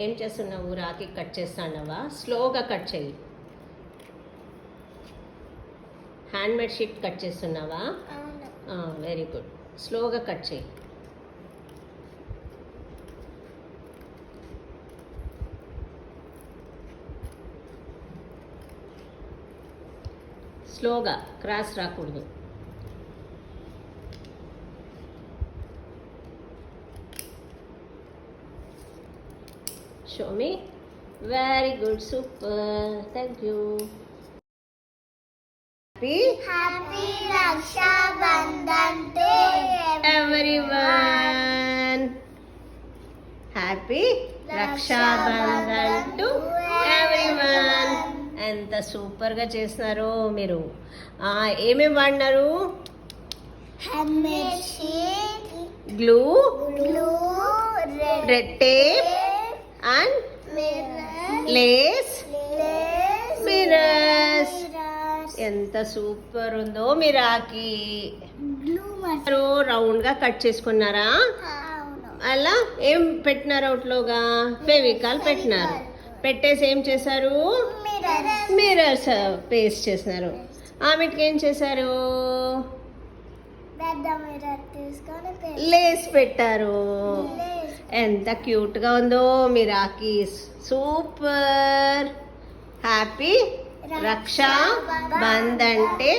ఏం చేస్తున్నావు? రాఖీ కట్ చేస్తున్నావా? స్లోగా కట్ చేయి. హ్యాండ్మేడ్ షీట్ కట్ చేస్తున్నావా? Very good. స్లోగా కట్ చేయి. స్లోగా, క్రాస్ రాకూడదు. Show me. Very good, super. Thank you. Happy Raksha Bandhan Day, everyone. Happy Raksha Bandhan to everyone. ఎంత సూపర్గా చేస్తున్నారో మీరు. ఏమేమి వాడినారు? handmade sheet, glue, red red tape and mirror, lace, mirrors. mirrors, ఎంత సూపర్ ఉందో మీ రాఖీ. glue రౌండ్ గా కట్ చేసుకున్నారా? అలా ఏం పెట్టినారు? అవుట్లోగా ఫెవికాల్ పెట్టినారు. పెట్టేసి ఏం చేశారు? మిర్రర్స్ పేస్ట్ చేసినారు. ఆమెకి ఏం చేశారు? పెద్ద మిర్రర్ తీసుకొని లేస్ పెట్టారు. ఎంత క్యూట్ గా ఉందో మీ Rakhi. Super. Happy Raksha Bandhan day.